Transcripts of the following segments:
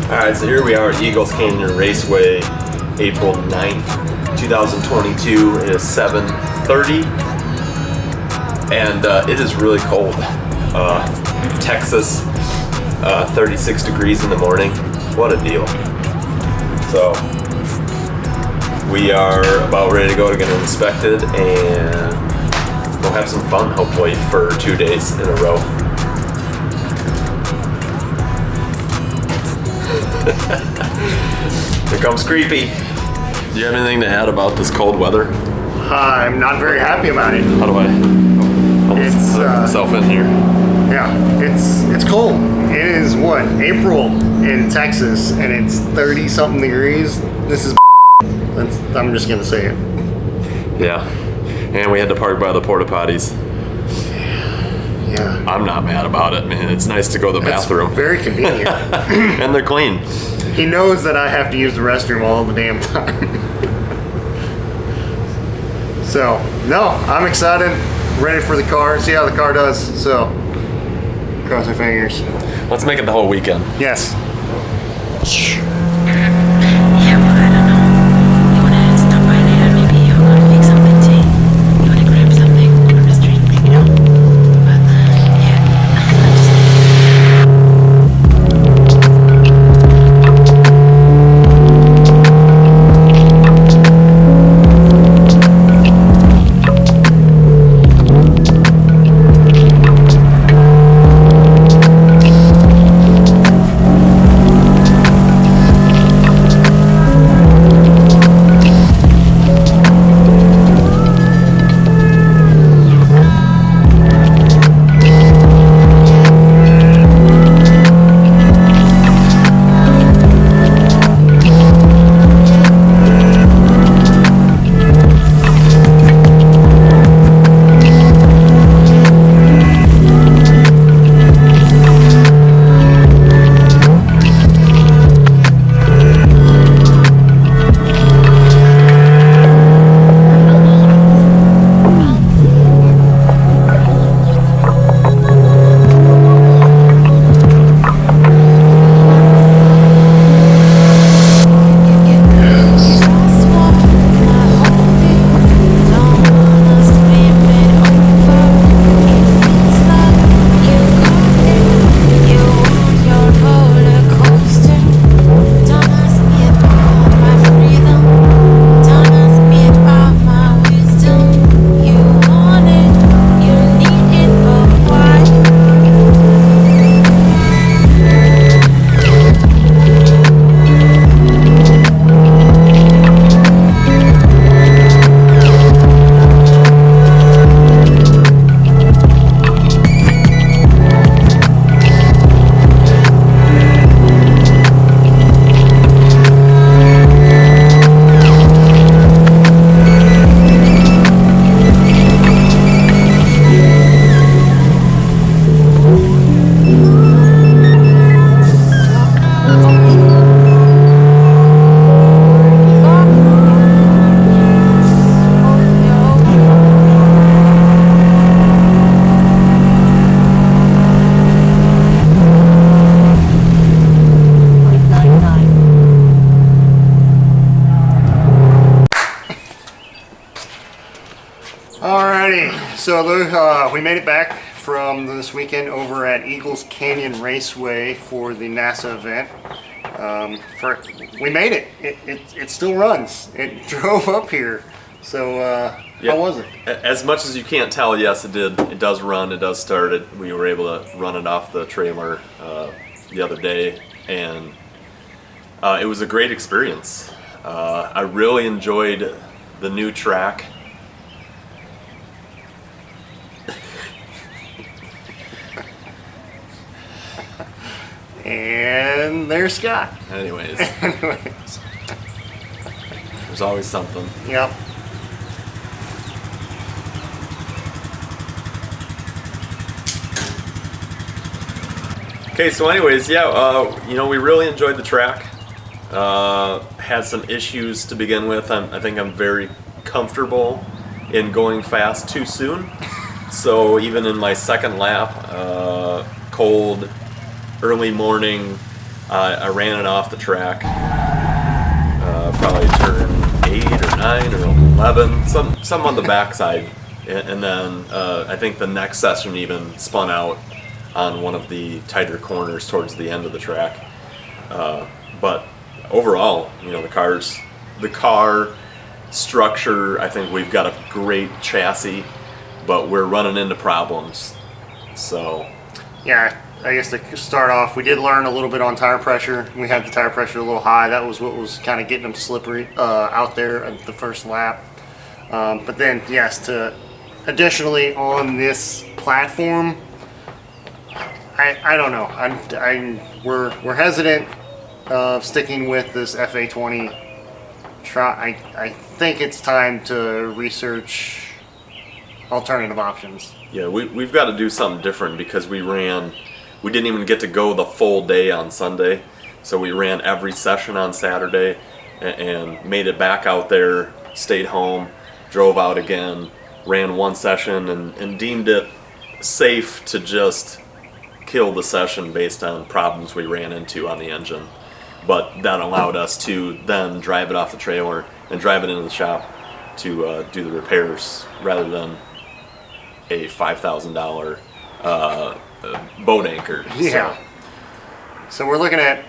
Alright, so here we are at Eagles Canyon Raceway, April 9th, 2022. It is 7:30, and it is really cold. Texas, 36 degrees in the morning. What a deal. So, we are about ready to go to get it inspected, and we'll have some fun, hopefully, for 2 days in a row. Here comes Creepy. Do you have anything to add about this cold weather? I'm not very happy about it. How do I almost put myself in here? Yeah, it's cold. It is what, April in Texas, and it's 30-something degrees. This is I'm just gonna say it. Yeah, and we had to park by the porta potties. Yeah. I'm not mad about it, man. It's nice to go to the bathroom. It's very convenient. And they're clean. He knows that I have to use the restroom all the damn time. So, no, I'm excited, ready for the car, see how the car does. So, cross our fingers. Let's make it the whole weekend. Yes. Yeah, well, I don't know. You wanna stop by later? Maybe you wanna make something tea? You wanna grab something from the street? Maybe no. But, yeah, So we made it back from this weekend over at Eagles Canyon Raceway for the NASA event. We made it. It still runs. It drove up here. So how was it? As much as you can't tell, yes, it did. It does run. It does start. We were able to run it off the trailer the other day, and it was a great experience. I really enjoyed the new track. And there's Scott. Anyways. There's always something. Yep. Okay, so anyways, yeah, you know, we really enjoyed the track. Had some issues to begin with. I think I'm very comfortable in going fast too soon. So even in my second lap, cold, early morning, I ran it off the track, probably turn 8 or 9 or 11, some on the backside, and then I think the next session even spun out on one of the tighter corners towards the end of the track. But overall, you know, the car structure, I think we've got a great chassis, but we're running into problems. So Yeah, I guess to start off, we did learn a little bit on tire pressure. We had the tire pressure a little high. That was what was kind of getting them slippery out there at the first lap. But then, yes, additionally on this platform, I don't know. We're hesitant of sticking with this FA20. I think it's time to research alternative options. yeah, we've got to do something different because we didn't even get to go the full day on Sunday, so we ran every session on Saturday and made it back out there, stayed home, drove out again, ran one session and deemed it safe to just kill the session based on problems we ran into on the engine. But that allowed us to then drive it off the trailer and drive it into the shop to do the repairs rather than a $5,000 boat anchor. Yeah. So we're looking at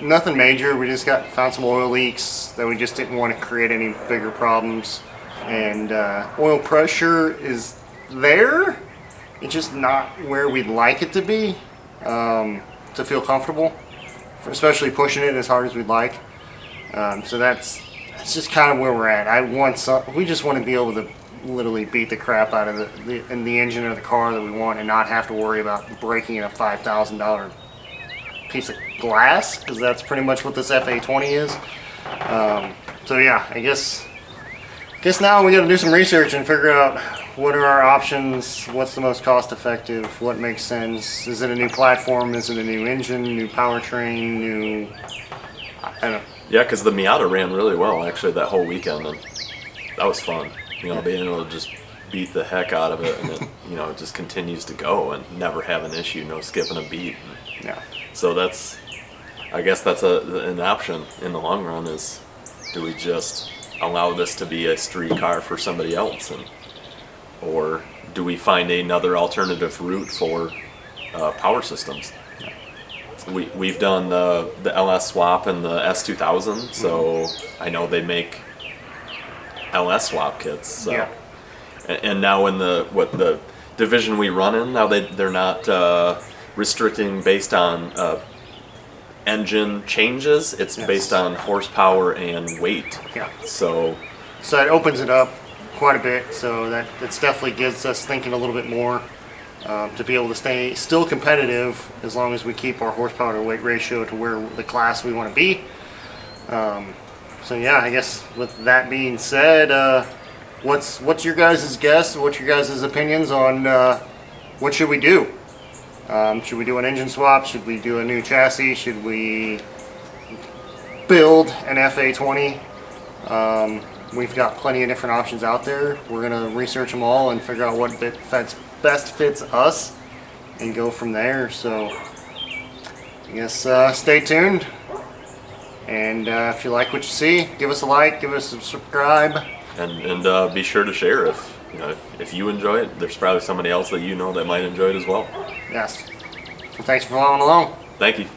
nothing major. We just found some oil leaks that we just didn't want to create any bigger problems. And oil pressure is there. It's just not where we'd like it to be to feel comfortable, especially pushing it as hard as we'd like. So that's just kind of where we're at. We just want to be able to literally beat the crap out of the engine of the car that we want and not have to worry about breaking a $5,000 piece of glass, because that's pretty much what this FA20 is. So yeah, I guess now we got to do some research and figure out what are our options, what's the most cost effective, what makes sense. Is it a new platform, is it a new engine, new powertrain, I don't know. Yeah, because the Miata ran really well actually that whole weekend, and that was fun. You know, being able to just beat the heck out of it, and it, you know, it just continues to go and never have an issue, no skipping a beat. Yeah. So I guess that's an option in the long run, is do we just allow this to be a street car for somebody else, or do we find another alternative route for power systems? We've done the LS swap and the S2000, so I know they make LS swap kits. So. Yeah. And now in the division we run in, now they're not restricting based on engine changes. It's based on horsepower and weight. Yeah. So it opens it up quite a bit. So that's definitely gets us thinking a little bit more to be able to stay still competitive as long as we keep our horsepower to weight ratio to where the class we want to be. So yeah, I guess with that being said, what's your guys' guess? What's your guys' opinions on what should we do? Should we do an engine swap? Should we do a new chassis? Should we build an FA20? We've got plenty of different options out there. We're going to research them all and figure out what best fits us and go from there. So I guess stay tuned. And if you like what you see, give us a like, give us a subscribe. And be sure to share if you enjoy it. There's probably somebody else that you know that might enjoy it as well. Yes. So thanks for following along. Thank you.